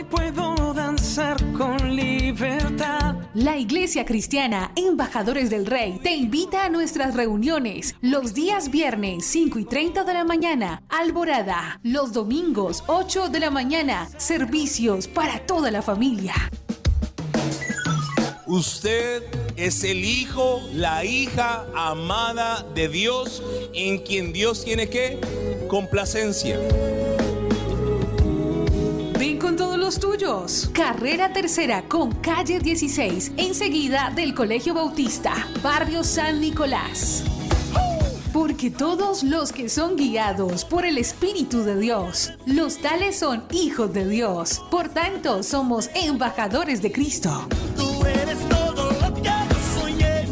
puedo danzar con libertad. La Iglesia Cristiana Embajadores del Rey te invita a nuestras reuniones los días viernes 5:30 de la mañana, Alborada, los domingos 8 de la mañana, servicios para toda la familia. Usted es el hijo, la hija amada de Dios, en quien Dios tiene ¿qué? Complacencia. Ven con todos los tuyos. Carrera Tercera con calle 16, enseguida del Colegio Bautista, barrio San Nicolás. Porque todos los que son guiados por el Espíritu de Dios, los tales son hijos de Dios. Por tanto, somos embajadores de Cristo. Tú eres todo lo que yo soñé,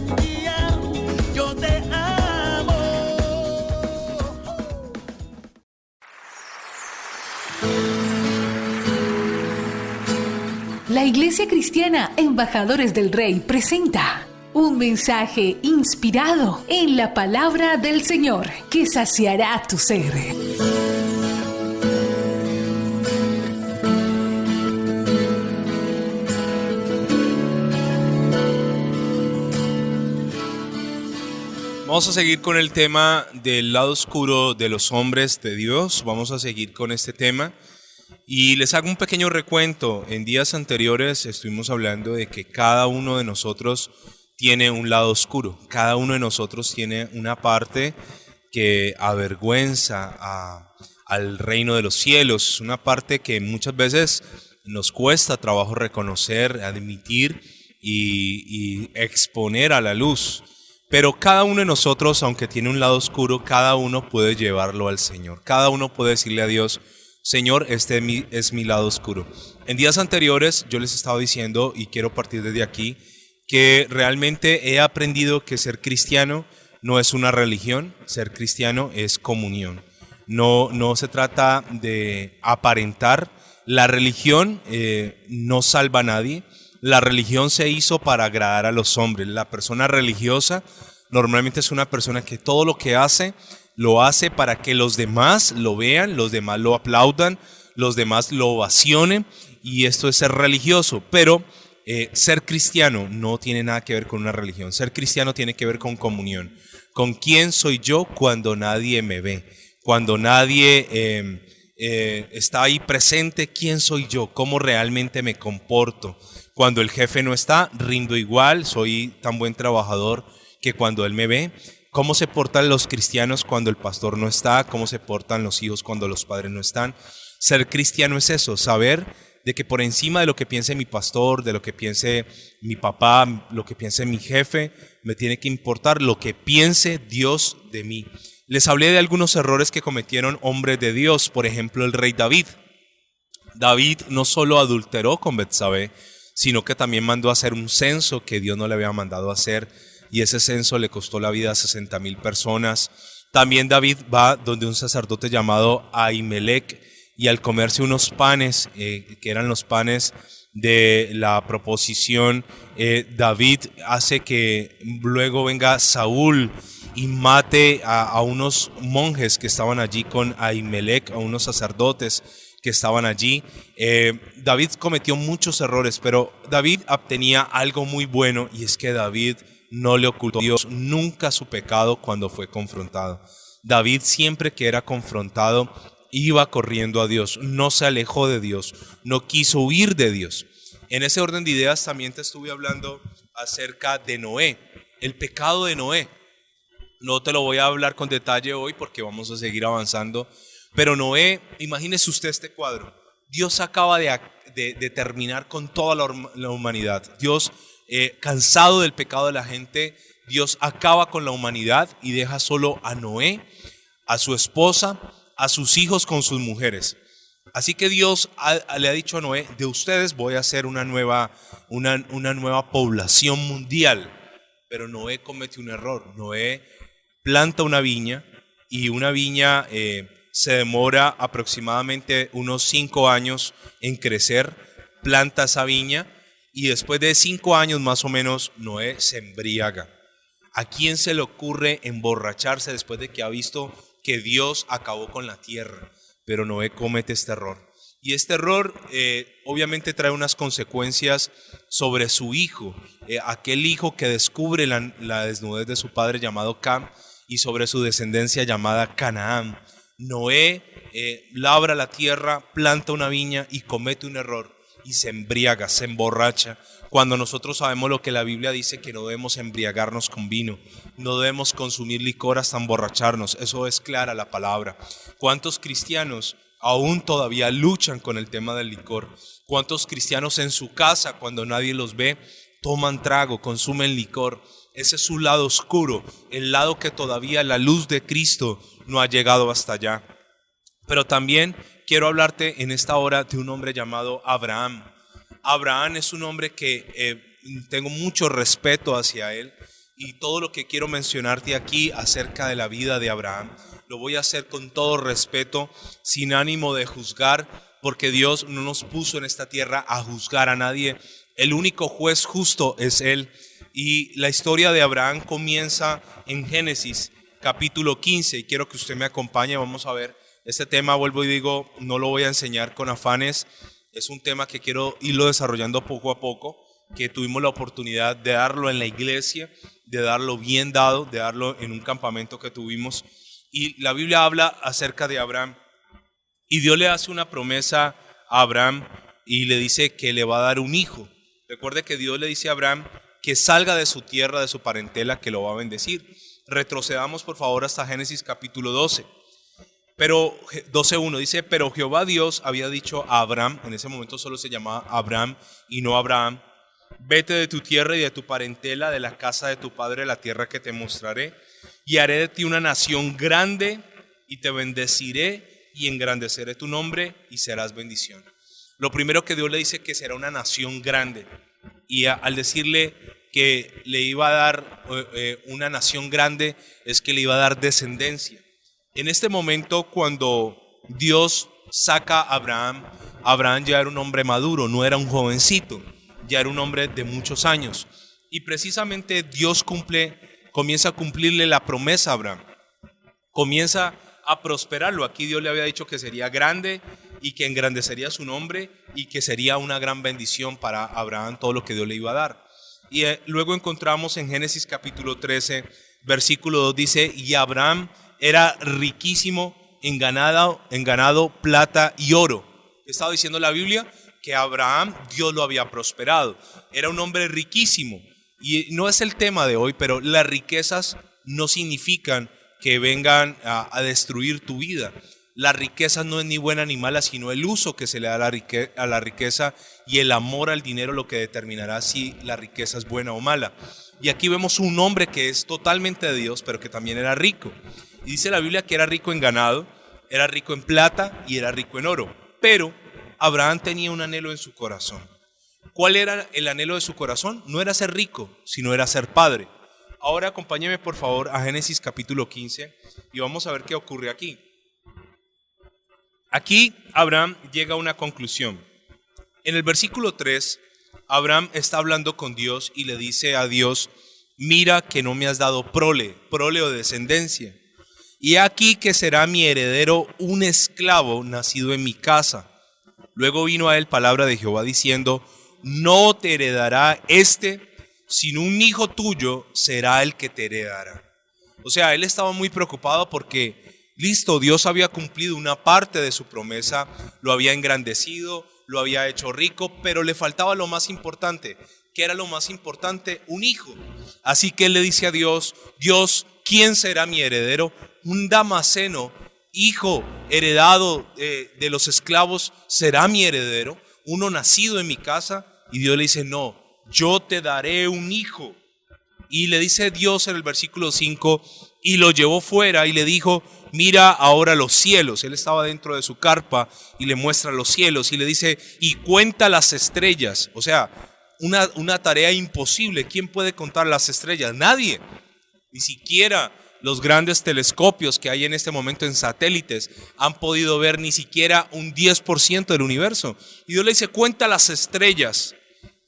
yo te amo. La Iglesia Cristiana Embajadores del Rey presenta un mensaje inspirado en la palabra del Señor que saciará tu ser. Vamos a seguir con el tema del lado oscuro de los hombres de Dios. Vamos a seguir con este tema. Y les hago un pequeño recuento. En días anteriores estuvimos hablando de que cada uno de nosotros tiene un lado oscuro. Cada uno de nosotros tiene una parte que avergüenza al reino de los cielos. Es una parte que muchas veces nos cuesta trabajo reconocer, admitir y exponer a la luz. Pero cada uno de nosotros, aunque tiene un lado oscuro, cada uno puede llevarlo al Señor. Cada uno puede decirle a Dios: Señor, este es mi lado oscuro. En días anteriores yo les estaba diciendo, y quiero partir desde aquí, que realmente he aprendido que ser cristiano no es una religión, ser cristiano es comunión. No se trata de aparentar. La religión no salva a nadie. La religión se hizo para agradar a los hombres. La persona religiosa normalmente es una persona que todo lo que hace, lo hace para que los demás lo vean, los demás lo aplaudan, los demás lo ovacionen, y esto es ser religioso. Pero ser cristiano no tiene nada que ver con una religión. Ser cristiano tiene que ver con comunión. ¿Con quién soy yo cuando nadie me ve? Cuando nadie está ahí presente, ¿quién soy yo? ¿Cómo realmente me comporto? Cuando el jefe no está, rindo igual, soy tan buen trabajador que cuando él me ve. ¿Cómo se portan los cristianos cuando el pastor no está? ¿Cómo se portan los hijos cuando los padres no están? Ser cristiano es eso, saber de que por encima de lo que piense mi pastor, de lo que piense mi papá, lo que piense mi jefe, me tiene que importar lo que piense Dios de mí. Les hablé de algunos errores que cometieron hombres de Dios, por ejemplo el rey David. David no solo adulteró con Betsabé, sino que también mandó a hacer un censo que Dios no le había mandado a hacer, y ese censo le costó la vida a 60,000 personas. También David va donde un sacerdote llamado Ahimelech, y al comerse unos panes, que eran los panes de la proposición, David hace que luego venga Saúl y mate a unos monjes que estaban allí con Ahimelech, a unos sacerdotes que estaban allí. David cometió muchos errores, pero David tenía algo muy bueno, y es que David no le ocultó a Dios nunca su pecado cuando fue confrontado. David, siempre que era confrontado, iba corriendo a Dios, no se alejó de Dios, no quiso huir de Dios. En ese orden de ideas también te estuve hablando acerca de Noé, el pecado de Noé. No te lo voy a hablar con detalle hoy porque vamos a seguir avanzando, pero Noé, imagínese usted este cuadro. Dios acaba de terminar con toda la humanidad. Dios, cansado del pecado de la gente, Dios acaba con la humanidad y deja solo a Noé, a su esposa, a sus hijos con sus mujeres. Así que Dios le ha dicho a Noé: de ustedes voy a hacer una nueva población mundial. Pero Noé comete un error. Noé planta una viña, y una viña se demora aproximadamente unos 5 años en crecer. Planta esa viña, y después de 5 años más o menos, Noé se embriaga. ¿A quién se le ocurre emborracharse después de que ha visto que Dios acabó con la tierra? Pero Noé comete este error. Y este error obviamente trae unas consecuencias sobre su hijo, aquel hijo que descubre la desnudez de su padre llamado Cam y sobre su descendencia llamada Canaán. Noé labra la tierra, planta una viña y comete un error y se embriaga, se emborracha, cuando nosotros sabemos lo que la Biblia dice, que no debemos embriagarnos con vino, no debemos consumir licor hasta emborracharnos. Eso es clara la palabra. ¿Cuántos cristianos aún todavía luchan con el tema del licor? ¿Cuántos cristianos en su casa, cuando nadie los ve, toman trago, consumen licor? Ese es su lado oscuro, el lado que todavía la luz de Cristo no ha llegado hasta allá. Pero también quiero hablarte en esta hora de un hombre llamado Abraham. Abraham es un hombre que tengo mucho respeto hacia él, y todo lo que quiero mencionarte aquí acerca de la vida de Abraham lo voy a hacer con todo respeto, sin ánimo de juzgar, porque Dios no nos puso en esta tierra a juzgar a nadie. El único juez justo es Él. Y la historia de Abraham comienza en Génesis capítulo 15, y quiero que usted me acompañe. Vamos a ver este tema. Vuelvo y digo, no lo voy a enseñar con afanes, es un tema que quiero irlo desarrollando poco a poco, que tuvimos la oportunidad de darlo en la iglesia, de darlo bien dado, de darlo en un campamento que tuvimos. Y la Biblia habla acerca de Abraham, y Dios le hace una promesa a Abraham y le dice que le va a dar un hijo. Recuerde que Dios le dice a Abraham que salga de su tierra, de su parentela, que lo va a bendecir. Retrocedamos por favor hasta Génesis capítulo 12. Pero 12:1 dice, pero Jehová Dios había dicho a Abraham, en ese momento solo se llamaba Abraham y no Abraham, vete de tu tierra y de tu parentela, de la casa de tu padre, la tierra que te mostraré, y haré de ti una nación grande, y te bendeciré y engrandeceré tu nombre, y serás bendición. Lo primero que Dios le dice, que será una nación grande, y al decirle que le iba a dar una nación grande, es que le iba a dar descendencia. En este momento, cuando Dios saca a Abraham, Abraham ya era un hombre maduro, no era un jovencito, ya era un hombre de muchos años. Y precisamente Dios comienza a cumplirle la promesa a Abraham, comienza a prosperarlo. Aquí Dios le había dicho que sería grande y que engrandecería su nombre y que sería una gran bendición para Abraham todo lo que Dios le iba a dar. Y luego encontramos en Génesis capítulo 13, versículo 2, dice, y Abraham era riquísimo en ganado, plata y oro. Estaba diciendo la Biblia que Abraham, Dios lo había prosperado. Era un hombre riquísimo. Y no es el tema de hoy, pero las riquezas no significan que vengan a destruir tu vida. La riqueza no es ni buena ni mala, sino el uso que se le da a la riqueza y el amor al dinero lo que determinará si la riqueza es buena o mala. Y aquí vemos un hombre que es totalmente de Dios, pero que también era rico. Y dice la Biblia que era rico en ganado, era rico en plata y era rico en oro. Pero Abraham tenía un anhelo en su corazón. ¿Cuál era el anhelo de su corazón? No era ser rico, sino era ser padre. Ahora acompáñeme por favor a Génesis capítulo 15 y vamos a ver qué ocurre aquí. Aquí Abraham llega a una conclusión. En el versículo 3, Abraham está hablando con Dios y le dice a Dios, mira que no me has dado prole o descendencia. Y aquí que será mi heredero un esclavo nacido en mi casa. Luego vino a él palabra de Jehová diciendo, no te heredará sino un hijo tuyo será el que te heredará. O sea, él estaba muy preocupado porque, listo, Dios había cumplido una parte de su promesa, lo había engrandecido, lo había hecho rico, pero le faltaba lo más importante. ¿Qué era lo más importante? Un hijo. Así que él le dice a Dios, Dios, ¿quién será mi heredero? Un damaseno, hijo heredado de los esclavos, será mi heredero, uno nacido en mi casa. Y Dios le dice, no, yo te daré un hijo. Y le dice Dios en el versículo 5, y lo llevó fuera y le dijo, mira ahora los cielos. Él estaba dentro de su carpa y le muestra los cielos y le dice, y cuenta las estrellas. O sea, una tarea imposible. ¿Quién puede contar las estrellas? Nadie. Ni siquiera los grandes telescopios que hay en este momento en satélites han podido ver ni siquiera un 10% del universo. Y Dios le dice, cuenta las estrellas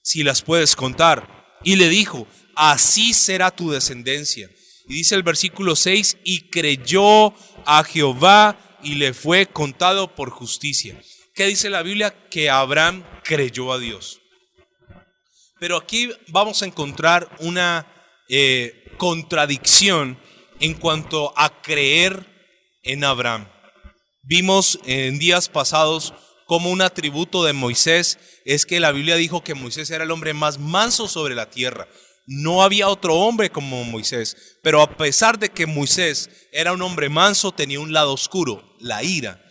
si las puedes contar. Y le dijo, así será tu descendencia. Y dice el versículo 6, y creyó a Jehová y le fue contado por justicia. ¿Qué dice la Biblia? Que Abraham creyó a Dios. Pero aquí vamos a encontrar una contradicción en cuanto a creer en Abraham. Vimos en días pasados como un atributo de Moisés es que la Biblia dijo que Moisés era el hombre más manso sobre la tierra. No había otro hombre como Moisés, pero a pesar de que Moisés era un hombre manso, tenía un lado oscuro, la ira.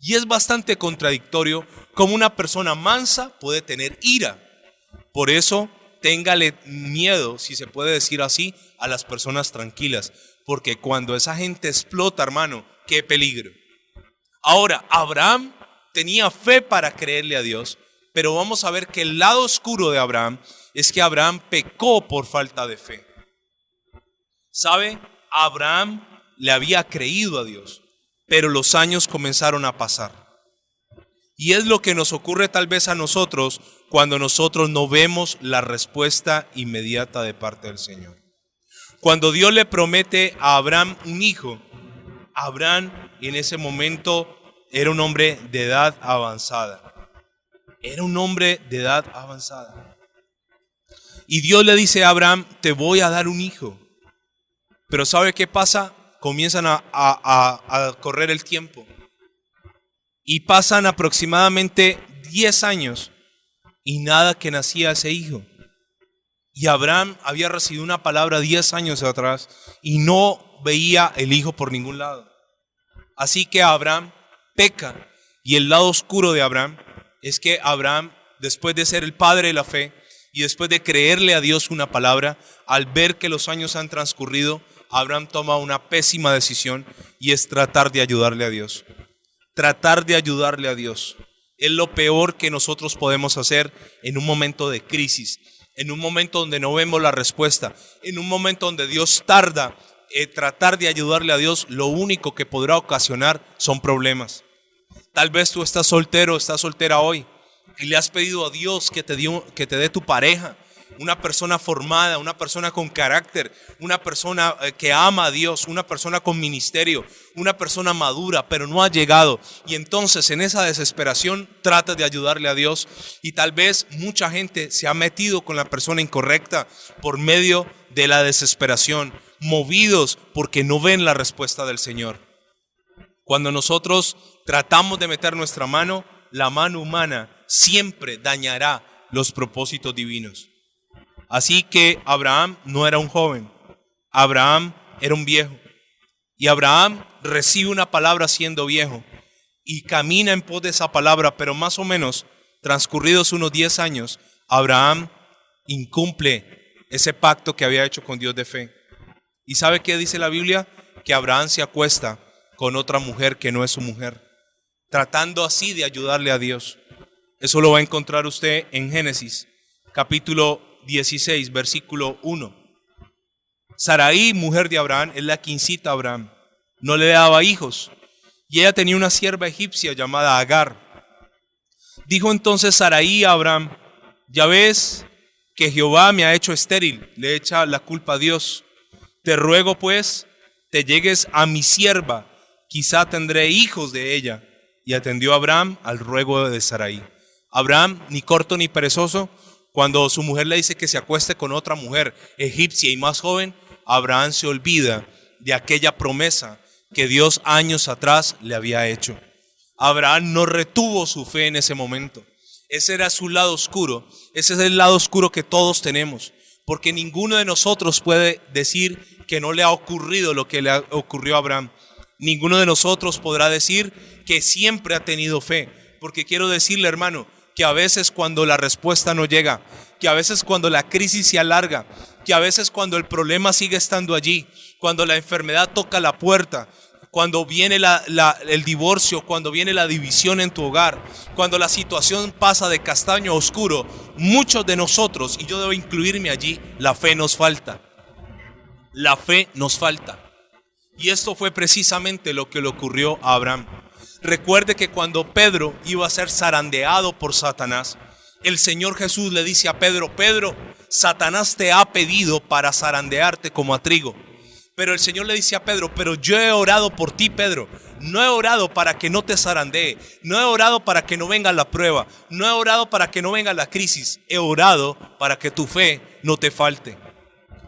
Y es bastante contradictorio cómo una persona mansa puede tener ira. Por eso, téngale miedo, si se puede decir así, a las personas tranquilas. Porque cuando esa gente explota, hermano, qué peligro. Ahora, Abraham tenía fe para creerle a Dios, pero vamos a ver que el lado oscuro de Abraham es que Abraham pecó por falta de fe. ¿Sabe? Abraham le había creído a Dios, pero los años comenzaron a pasar. Y es lo que nos ocurre tal vez a nosotros cuando nosotros no vemos la respuesta inmediata de parte del Señor. Cuando Dios le promete a Abraham un hijo, Abraham en ese momento era un hombre de edad avanzada. Era un hombre de edad avanzada. Y Dios le dice a Abraham, te voy a dar un hijo. Pero ¿sabe qué pasa? Comienzan a correr el tiempo. Y pasan aproximadamente 10 años y nada que nacía ese hijo. Y Abraham había recibido una palabra 10 años atrás y no veía el hijo por ningún lado. Así que Abraham peca, y el lado oscuro de Abraham es que Abraham, después de ser el padre de la fe y después de creerle a Dios una palabra, al ver que los años han transcurrido, Abraham toma una pésima decisión y es tratar de ayudarle a Dios. Tratar de ayudarle a Dios es lo peor que nosotros podemos hacer en un momento de crisis, en un momento donde no vemos la respuesta, en un momento donde Dios tarda. Tratar de ayudarle a Dios, lo único que podrá ocasionar son problemas. Tal vez tú estás soltero, estás soltera hoy y le has pedido a Dios que te dé tu pareja, una persona formada, una persona con carácter, una persona que ama a Dios, una persona con ministerio, una persona madura, pero no ha llegado. Y entonces en esa desesperación tratas de ayudarle a Dios y tal vez mucha gente se ha metido con la persona incorrecta por medio de la desesperación, movidos porque no ven la respuesta del Señor. Cuando nosotros tratamos de meter nuestra mano, la mano humana siempre dañará los propósitos divinos. Así que Abraham no era un joven, Abraham era un viejo. Y Abraham recibe una palabra siendo viejo y camina en pos de esa palabra, pero más o menos transcurridos unos 10 años, Abraham incumple ese pacto que había hecho con Dios de fe. ¿Y sabe qué dice la Biblia? Que Abraham se acuesta con otra mujer que no es su mujer, tratando así de ayudarle a Dios. Eso lo va a encontrar usted en Génesis, capítulo 16, versículo 1. Sarai, mujer de Abraham, es la que incita a Abraham. No le daba hijos, y ella tenía una sierva egipcia llamada Agar. Dijo entonces Sarai a Abraham, ya ves que Jehová me ha hecho estéril, le echa la culpa a Dios. Te ruego pues, te llegues a mi sierva, quizá tendré hijos de ella. Y atendió Abraham al ruego de Sarai. Abraham, ni corto ni perezoso, cuando su mujer le dice que se acueste con otra mujer egipcia y más joven, Abraham se olvida de aquella promesa que Dios años atrás le había hecho. Abraham no retuvo su fe en ese momento. Ese era su lado oscuro. Ese es el lado oscuro que todos tenemos. Porque ninguno de nosotros puede decir que no le ha ocurrido lo que le ocurrió a Abraham. Ninguno de nosotros podrá decir que siempre ha tenido fe. Porque quiero decirle, hermano, que a veces cuando la respuesta no llega, que a veces cuando la crisis se alarga, que a veces cuando el problema sigue estando allí, cuando la enfermedad toca la puerta, cuando viene el divorcio, cuando viene la división en tu hogar, cuando la situación pasa de castaño a oscuro, muchos de nosotros, y yo debo incluirme allí, la fe nos falta. La fe nos falta. Y esto fue precisamente lo que le ocurrió a Abraham. Recuerde que cuando Pedro iba a ser zarandeado por Satanás, el Señor Jesús le dice a Pedro, Pedro, Satanás te ha pedido para zarandearte como a trigo. Pero el Señor le dice a Pedro, pero yo he orado por ti, Pedro, no he orado para que no te zarandee, no he orado para que no venga la prueba, no he orado para que no venga la crisis, he orado para que tu fe no te falte.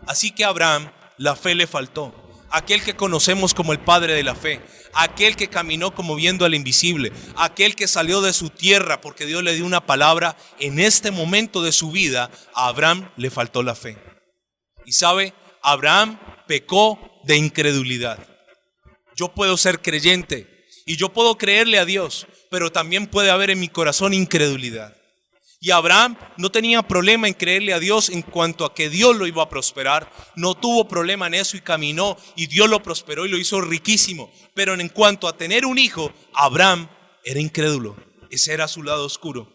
Así que a Abraham la fe le faltó. Aquel que conocemos como el padre de la fe, aquel que caminó como viendo al invisible, aquel que salió de su tierra porque Dios le dio una palabra, en este momento de su vida, a Abraham le faltó la fe. Y sabe, Abraham pecó de incredulidad. Yo puedo ser creyente y yo puedo creerle a Dios, pero también puede haber en mi corazón incredulidad. Y Abraham no tenía problema en creerle a Dios en cuanto a que Dios lo iba a prosperar. No tuvo problema en eso y caminó y Dios lo prosperó y lo hizo riquísimo. Pero en cuanto a tener un hijo, Abraham era incrédulo. Ese era su lado oscuro.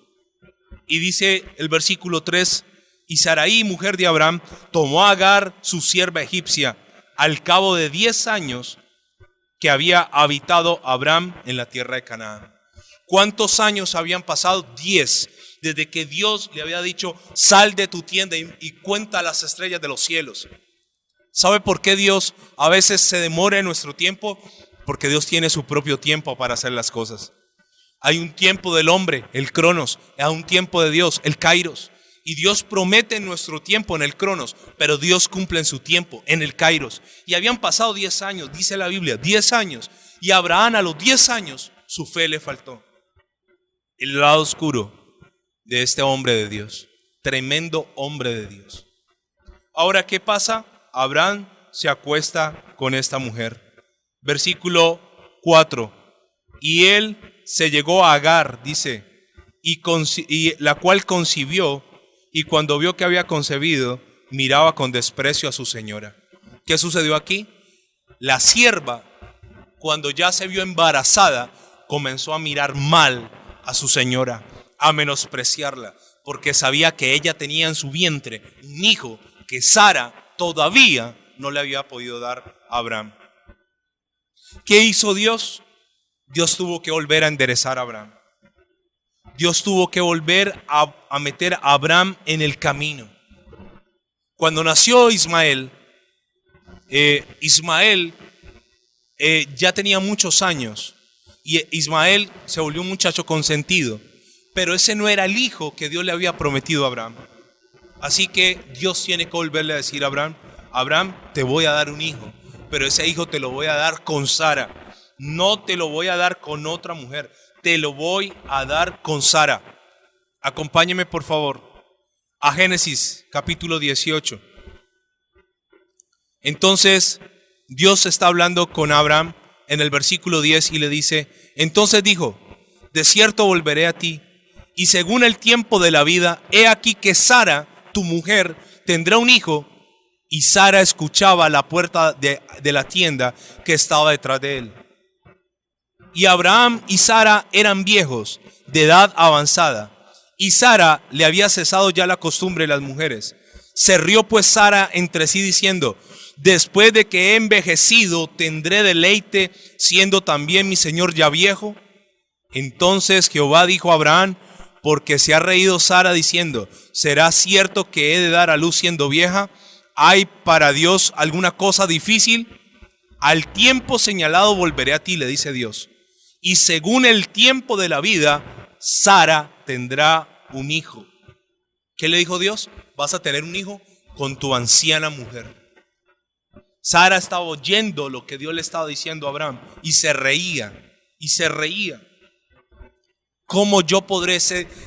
Y dice el versículo 3, y Sarai, mujer de Abraham, tomó a Agar, su sierva egipcia, al cabo de 10 años que había habitado Abraham en la tierra de Canaán. ¿Cuántos años habían pasado? 10. Desde que Dios le había dicho, sal de tu tienda y cuenta las estrellas de los cielos. ¿Sabe por qué Dios a veces se demora en nuestro tiempo? Porque Dios tiene su propio tiempo para hacer las cosas. Hay un tiempo del hombre, el Cronos, hay un tiempo de Dios, el Kairos. Y Dios promete en nuestro tiempo en el Cronos, pero Dios cumple en su tiempo, en el Kairos. Y habían pasado 10 años, dice la Biblia, 10 años. Y a Abraham a los 10 años su fe le faltó. El lado oscuro de este hombre de Dios, tremendo hombre de Dios. Ahora, ¿qué pasa? Abraham se acuesta con esta mujer. Versículo 4. Y él se llegó a Agar, dice, y la cual concibió, y cuando vio que había concebido, miraba con desprecio a su señora. ¿Qué sucedió aquí? La sierva, cuando ya se vio embarazada, comenzó a mirar mal a su señora, a menospreciarla, porque sabía que ella tenía en su vientre un hijo que Sara todavía no le había podido dar a Abraham. ¿Qué hizo Dios? Dios tuvo que volver a enderezar a Abraham. Dios tuvo que volver a meter a Abraham en el camino. Cuando nació Ismael, ya tenía muchos años y Ismael se volvió un muchacho consentido. Pero ese no era el hijo que Dios le había prometido a Abraham. Así que Dios tiene que volverle a decir a Abraham, Abraham, te voy a dar un hijo, pero ese hijo te lo voy a dar con Sara. No te lo voy a dar con otra mujer, te lo voy a dar con Sara. Acompáñeme por favor a Génesis capítulo 18. Entonces Dios está hablando con Abraham en el versículo 10 y le dice, entonces dijo, de cierto volveré a ti, y según el tiempo de la vida, he aquí que Sara, tu mujer, tendrá un hijo. Y Sara escuchaba a la puerta de la tienda que estaba detrás de él. Y Abraham y Sara eran viejos, de edad avanzada, y Sara le había cesado ya la costumbre de las mujeres. Se rió pues Sara entre sí diciendo, después de que he envejecido, ¿tendré deleite, siendo también mi señor ya viejo? Entonces Jehová dijo a Abraham, porque se ha reído Sara diciendo, ¿será cierto que he de dar a luz siendo vieja? ¿Hay para Dios alguna cosa difícil? Al tiempo señalado volveré a ti, le dice Dios. Y según el tiempo de la vida, Sara tendrá un hijo. ¿Qué le dijo Dios? Vas a tener un hijo con tu anciana mujer. Sara estaba oyendo lo que Dios le estaba diciendo a Abraham y se reía, ¿Cómo yo podré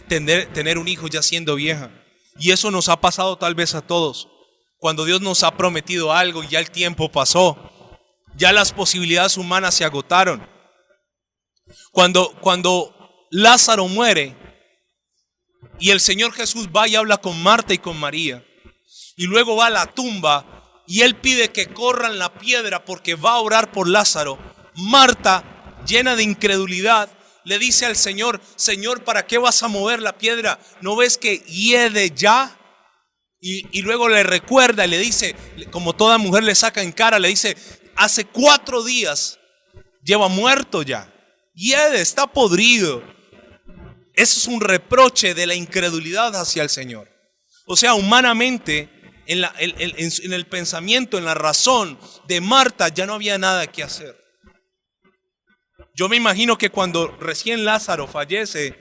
tener un hijo ya siendo vieja? Y eso nos ha pasado tal vez a todos. Cuando Dios nos ha prometido algo y ya el tiempo pasó, ya las posibilidades humanas se agotaron. Cuando Lázaro muere y el Señor Jesús va y habla con Marta y con María, y luego va a la tumba y él pide que corran la piedra porque va a orar por Lázaro, Marta, llena de incredulidad, le dice al Señor, Señor, ¿para qué vas a mover la piedra? ¿No ves que hiede ya? Y luego le recuerda y le dice, como toda mujer le saca en cara, le dice, hace 4 días lleva muerto ya. Hiede, está podrido. Eso es un reproche de la incredulidad hacia el Señor. O sea, humanamente, en el pensamiento, en la razón de Marta, ya no había nada que hacer. Yo me imagino que cuando recién Lázaro fallece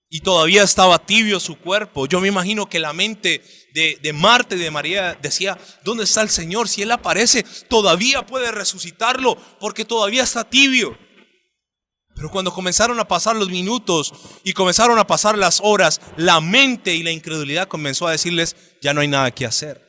y todavía estaba tibio su cuerpo, yo me imagino que la mente de Marta y de María decía, ¿dónde está el Señor? Si Él aparece, todavía puede resucitarlo porque todavía está tibio. Pero cuando comenzaron a pasar los minutos y comenzaron a pasar las horas, la mente y la incredulidad comenzó a decirles, ya no hay nada que hacer.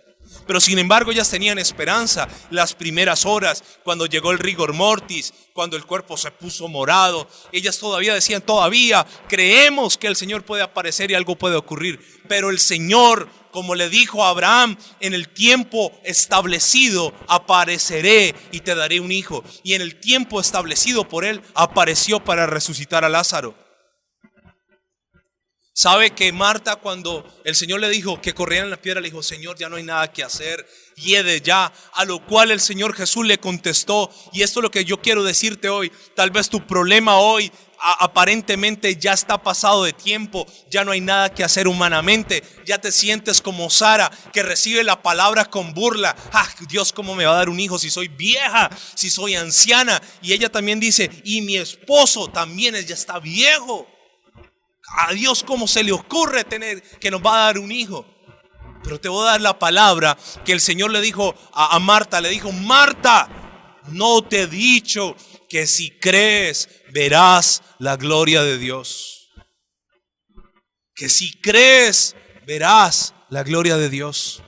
Pero sin embargo ellas tenían esperanza. Las primeras horas, cuando llegó el rigor mortis, cuando el cuerpo se puso morado, ellas todavía decían, todavía creemos que el Señor puede aparecer y algo puede ocurrir. Pero el Señor, como le dijo a Abraham, en el tiempo establecido apareceré y te daré un hijo. Y en el tiempo establecido por él apareció para resucitar a Lázaro. ¿Sabe que Marta, cuando el Señor le dijo que corrieran la piedra, le dijo, Señor, ya no hay nada que hacer, hiede ya? A lo cual el Señor Jesús le contestó, y esto es lo que yo quiero decirte hoy, tal vez tu problema hoy aparentemente ya está pasado de tiempo, ya no hay nada que hacer humanamente, ya te sientes como Sara que recibe la palabra con burla. Dios, ¿cómo me va a dar un hijo si soy vieja, si soy anciana? Y ella también dice, y mi esposo también ya está viejo. A Dios, ¿cómo se le ocurre tener que nos va a dar un hijo? Pero te voy a dar la palabra que el Señor le dijo a Marta. Le dijo, Marta, no te he dicho que si crees verás la gloria de Dios. Que si crees verás la gloria de Dios.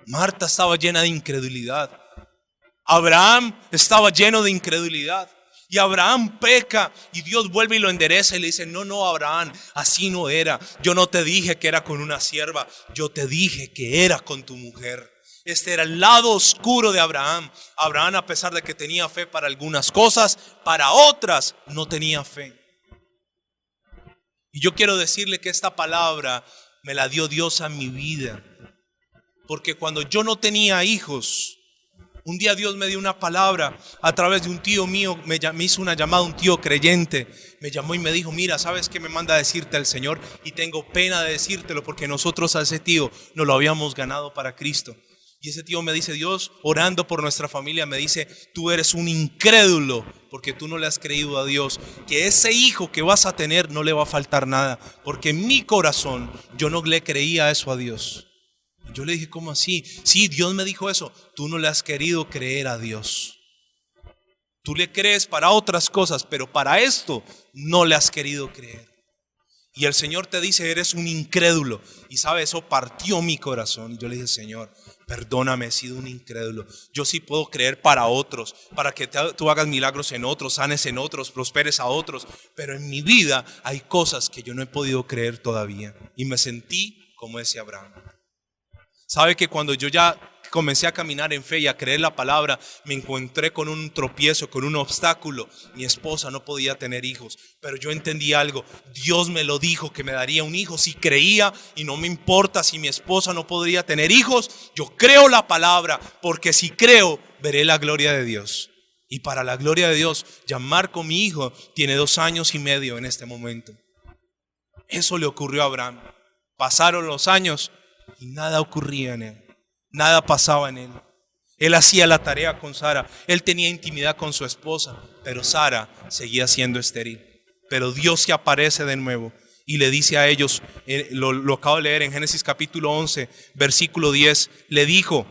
Marta estaba llena de incredulidad. Abraham estaba lleno de incredulidad. Y Abraham peca y Dios vuelve y lo endereza y le dice, no, Abraham, así no era. Yo no te dije que era con una sierva, yo te dije que era con tu mujer. Este era el lado oscuro de Abraham. Abraham, a pesar de que tenía fe para algunas cosas, para otras no tenía fe. Y yo quiero decirle que esta palabra me la dio Dios a mi vida. Porque cuando yo no tenía hijos, un día Dios me dio una palabra a través de un tío mío, me hizo una llamada, un tío creyente, me llamó y me dijo, mira, ¿sabes qué me manda a decirte el Señor? Y tengo pena de decírtelo porque nosotros a ese tío no lo habíamos ganado para Cristo. Y ese tío me dice, Dios, orando por nuestra familia, me dice, tú eres un incrédulo porque tú no le has creído a Dios, que ese hijo que vas a tener no le va a faltar nada, porque en mi corazón yo no le creía eso a Dios. Yo le dije, ¿cómo así? Sí, Dios me dijo eso. Tú no le has querido creer a Dios. Tú le crees para otras cosas, pero para esto no le has querido creer. Y el Señor te dice, eres un incrédulo. Y sabe, eso partió mi corazón. Y yo le dije, Señor, perdóname, he sido un incrédulo. Yo sí puedo creer para otros, para que tú hagas milagros en otros, sanes en otros, prosperes a otros. Pero en mi vida hay cosas que yo no he podido creer todavía. Y me sentí como ese Abraham. Sabe que cuando yo ya comencé a caminar en fe y a creer la palabra, me encontré con un tropiezo, con un obstáculo. Mi esposa no podía tener hijos, pero yo entendí algo. Dios me lo dijo que me daría un hijo si creía, y no me importa si mi esposa no podría tener hijos. Yo creo la palabra, porque si creo, veré la gloria de Dios. Y para la gloria de Dios, Gianmarco, mi hijo, tiene 2 años y medio en este momento. Eso le ocurrió a Abraham. Pasaron los años y nada ocurría en él, nada pasaba en él. Él hacía la tarea con Sara, él tenía intimidad con su esposa, pero Sara seguía siendo estéril. Pero Dios se aparece de nuevo y le dice a ellos, lo acabo de leer en Génesis capítulo 11, versículo 10, le dijo,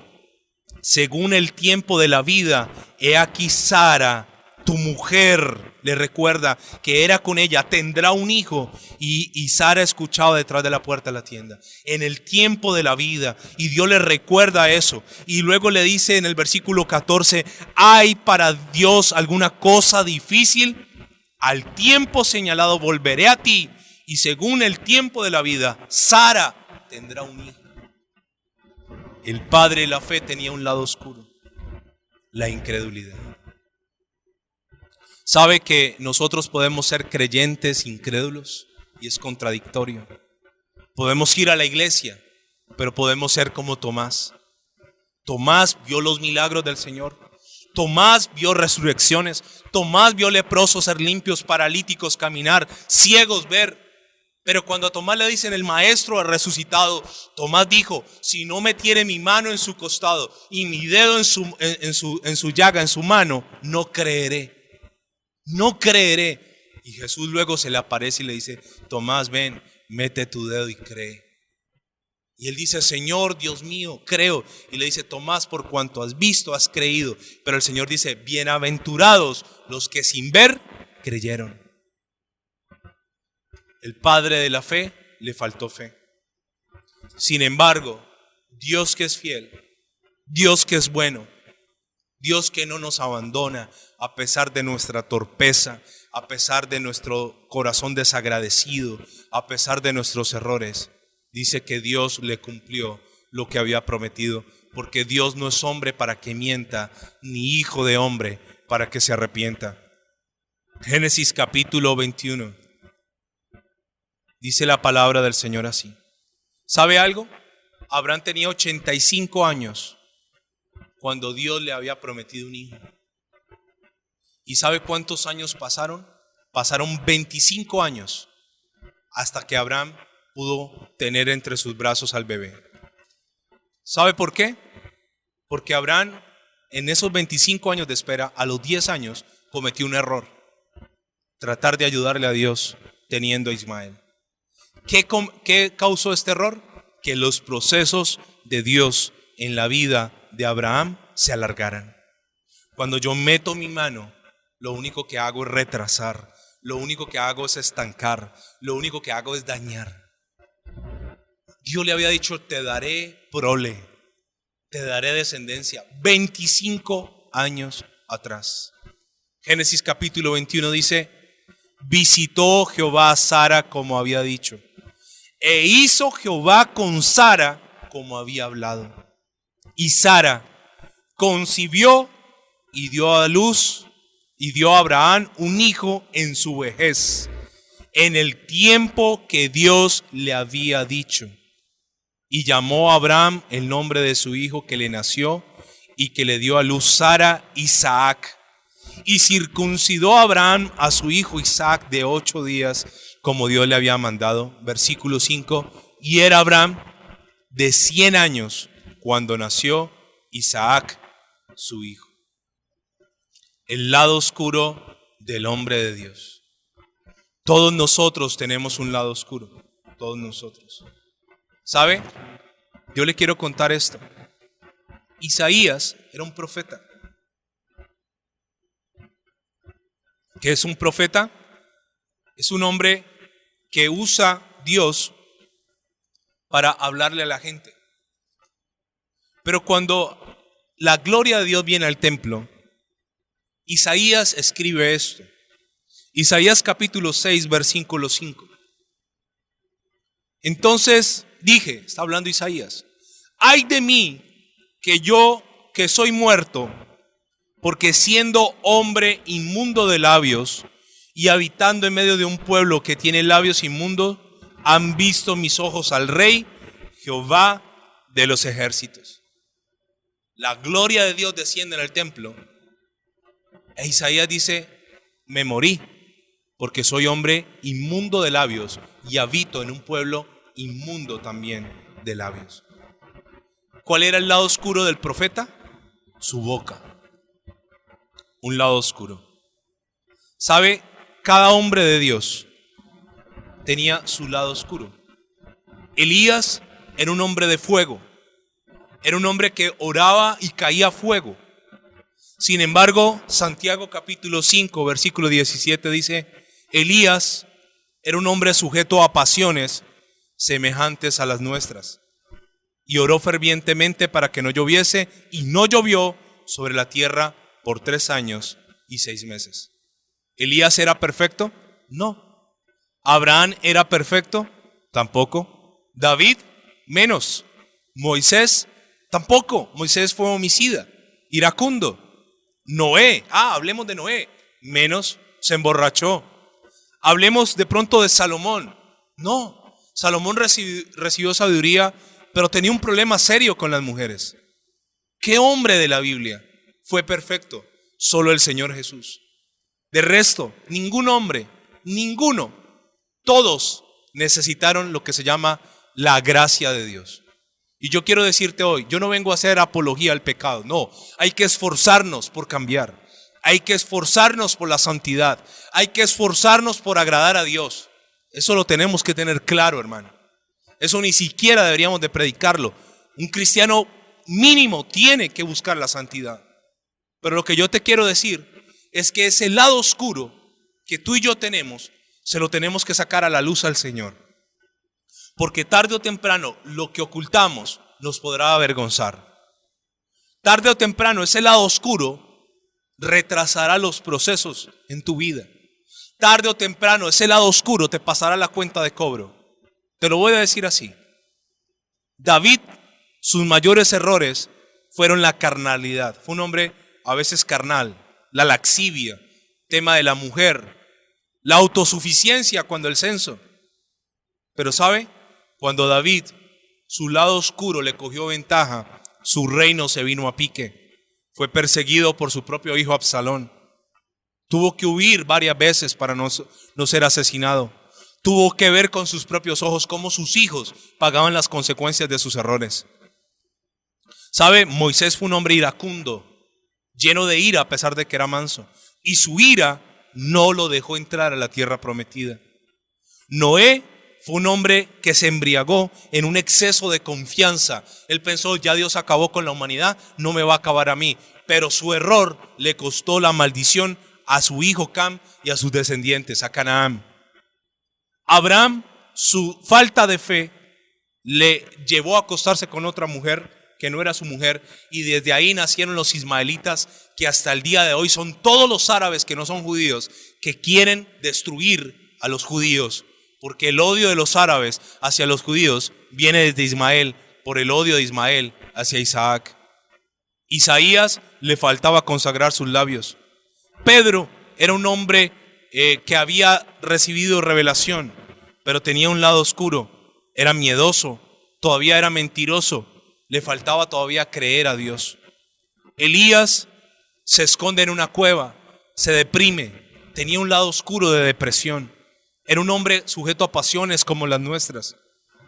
según el tiempo de la vida, he aquí Sara, tu mujer, le recuerda que era con ella, tendrá un hijo. Y Sara escuchaba detrás de la puerta de la tienda, en el tiempo de la vida. Y Dios le recuerda eso. Y luego le dice en el versículo 14, ¿hay para Dios alguna cosa difícil? Al tiempo señalado volveré a ti, y según el tiempo de la vida, Sara tendrá un hijo. El padre de la fe tenía un lado oscuro, la incredulidad. ¿Sabe que nosotros podemos ser creyentes incrédulos? Y es contradictorio. Podemos ir a la iglesia, pero podemos ser como Tomás. Tomás vio los milagros del Señor. Tomás vio resurrecciones. Tomás vio leprosos ser limpios, paralíticos caminar, ciegos ver. Pero cuando a Tomás le dicen el maestro ha resucitado, Tomás dijo, si no metiere mi mano en su costado y mi dedo en su llaga, en su mano, no creeré. no creeré. Y Jesús luego se le aparece y le dice, Tomás, ven, mete tu dedo y cree. Y él dice, Señor, Dios mío, creo. Y le dice, Tomás, por cuanto has visto, has creído. Pero el Señor dice, bienaventurados los que sin ver creyeron. El padre de la fe le faltó fe. Sin embargo, Dios que es fiel, Dios que es bueno, Dios que no nos abandona a pesar de nuestra torpeza, a pesar de nuestro corazón desagradecido, a pesar de nuestros errores, dice que Dios le cumplió lo que había prometido, porque Dios no es hombre para que mienta, ni hijo de hombre para que se arrepienta. Génesis capítulo 21. Dice la palabra del Señor así. ¿Sabe algo? Abraham tenía 85 años cuando Dios le había prometido un hijo. ¿Y sabe cuántos años pasaron? Pasaron 25 años hasta que Abraham pudo tener entre sus brazos al bebé. ¿Sabe por qué? Porque Abraham en esos 25 años de espera, a los 10 años, cometió un error. Tratar de ayudarle a Dios teniendo a Ismael. ¿Qué causó este error? Que los procesos de Dios en la vida de Abraham se alargaran. Cuando yo meto mi mano, lo único que hago es retrasar, lo único que hago es estancar, lo único que hago es dañar. Dios le había dicho, te daré prole, te daré descendencia, 25 años atrás. Génesis capítulo 21 dice, visitó Jehová a Sara como había dicho, e hizo Jehová con Sara como había hablado. Y Sara concibió y dio a luz y dio a Abraham un hijo en su vejez, en el tiempo que Dios le había dicho. Y llamó a Abraham el nombre de su hijo que le nació y que le dio a luz Sara, Isaac. Y circuncidó a Abraham a su hijo Isaac de 8 días, como Dios le había mandado. Versículo 5. Y era Abraham de 100 años cuando nació Isaac, su hijo. El lado oscuro del hombre de Dios. Todos nosotros tenemos un lado oscuro. Todos nosotros. ¿Sabe? Yo le quiero contar esto. Isaías era un profeta. ¿Qué es un profeta? Es un hombre que usa Dios para hablarle a la gente. Pero cuando la gloria de Dios viene al templo, Isaías escribe esto. Isaías capítulo 6, versículo 5. Entonces dije, está hablando Isaías, ay de mí que yo que soy muerto, porque siendo hombre inmundo de labios y habitando en medio de un pueblo que tiene labios inmundos, han visto mis ojos al Rey, Jehová de los ejércitos. La gloria de Dios desciende en el templo. E Isaías dice, me morí, porque soy hombre inmundo de labios y habito en un pueblo inmundo también de labios. ¿Cuál era el lado oscuro del profeta? Su boca. Un lado oscuro. ¿Sabe? Cada hombre de Dios tenía su lado oscuro. Elías era un hombre de fuego. Era un hombre que oraba y caía fuego. Sin embargo, Santiago capítulo 5, versículo 17 dice, Elías era un hombre sujeto a pasiones semejantes a las nuestras. Y oró fervientemente para que no lloviese, y no llovió sobre la tierra por 3 años y 6 meses. ¿Elías era perfecto? No. ¿Abraham era perfecto? Tampoco. ¿David? Menos. ¿Moisés? Tampoco. Moisés fue homicida, iracundo. Noé, hablemos de Noé, menos, se emborrachó. Hablemos de pronto de Salomón. No, Salomón recibió sabiduría, pero tenía un problema serio con las mujeres. ¿Qué hombre de la Biblia fue perfecto? Solo el Señor Jesús. De resto, ningún hombre, ninguno, todos necesitaron lo que se llama la gracia de Dios. Y yo quiero decirte hoy, yo no vengo a hacer apología al pecado, no, hay que esforzarnos por cambiar, Hay que esforzarnos por la santidad. Hay que esforzarnos por agradar a Dios. Eso lo tenemos que tener claro, hermano. Eso ni siquiera deberíamos de predicarlo. Un cristiano mínimo tiene que buscar la santidad. Pero lo que yo te quiero decir es que ese lado oscuro que tú y yo tenemos, se lo tenemos que sacar a la luz al Señor. Porque tarde o temprano lo que ocultamos nos podrá avergonzar. Tarde o temprano ese lado oscuro retrasará los procesos en tu vida. Tarde o temprano ese lado oscuro te pasará la cuenta de cobro. Te lo voy a decir así. David, sus mayores errores fueron la carnalidad. Fue un hombre a veces carnal, la laxivia, tema de la mujer, la autosuficiencia cuando el censo. Pero ¿sabe? Cuando David, su lado oscuro le cogió ventaja, su reino se vino a pique. Fue perseguido por su propio hijo Absalón. Tuvo que huir varias veces para no ser asesinado. Tuvo que ver con sus propios ojos cómo sus hijos pagaban las consecuencias de sus errores. ¿Sabe? Moisés fue un hombre iracundo, lleno de ira a pesar de que era manso. Y su ira no lo dejó entrar a la tierra prometida. Noé fue un hombre que se embriagó en un exceso de confianza. Él pensó, ya Dios acabó con la humanidad, no me va a acabar a mí. Pero su error le costó la maldición a su hijo Cam y a sus descendientes, a Canaán. Abraham, su falta de fe le llevó a acostarse con otra mujer que no era su mujer, y desde ahí nacieron los ismaelitas, que hasta el día de hoy son todos los árabes que no son judíos, que quieren destruir a los judíos, porque el odio de los árabes hacia los judíos viene desde Ismael, por el odio de Ismael hacia Isaac. Isaías le faltaba consagrar sus labios. Pedro era un hombre que había recibido revelación, pero tenía un lado oscuro, era miedoso, todavía era mentiroso, le faltaba todavía creer a Dios. Elías se esconde en una cueva, se deprime, tenía un lado oscuro de depresión, era un hombre sujeto a pasiones como las nuestras,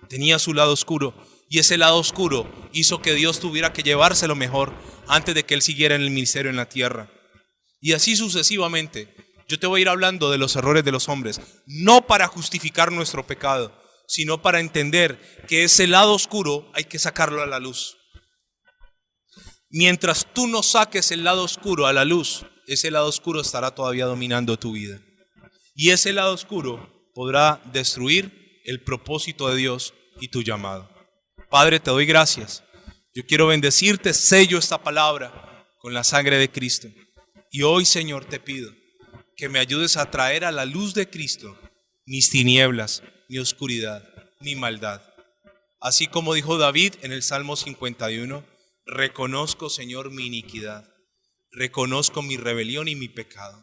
tenía su lado oscuro, y ese lado oscuro hizo que Dios tuviera que llevárselo mejor antes de que él siguiera en el ministerio en la tierra. Y así sucesivamente. Yo te voy a ir hablando de los errores de los hombres, no para justificar nuestro pecado, sino para entender que ese lado oscuro hay que sacarlo a la luz. Mientras tú no saques el lado oscuro a la luz, ese lado oscuro estará todavía dominando tu vida. Y ese lado oscuro podrá destruir el propósito de Dios y tu llamado. Padre, te doy gracias. Yo quiero bendecirte, sello esta palabra con la sangre de Cristo. Y hoy, Señor, te pido que me ayudes a traer a la luz de Cristo mis tinieblas, mi oscuridad, mi maldad. Así como dijo David en el Salmo 51, reconozco, Señor, mi iniquidad, reconozco mi rebelión y mi pecado.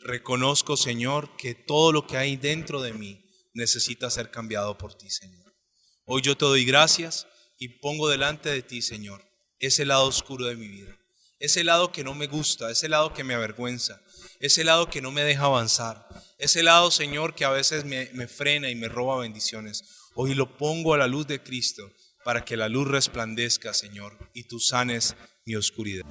Reconozco, Señor, que todo lo que hay dentro de mí necesita ser cambiado por ti, Señor. Hoy yo te doy gracias y pongo delante de ti, Señor, ese lado oscuro de mi vida, ese lado que no me gusta, ese lado que me avergüenza, ese lado que no me deja avanzar, ese lado, Señor, que a veces me frena y me roba bendiciones. Hoy lo pongo a la luz de Cristo para que la luz resplandezca, Señor, y tú sanes mi oscuridad.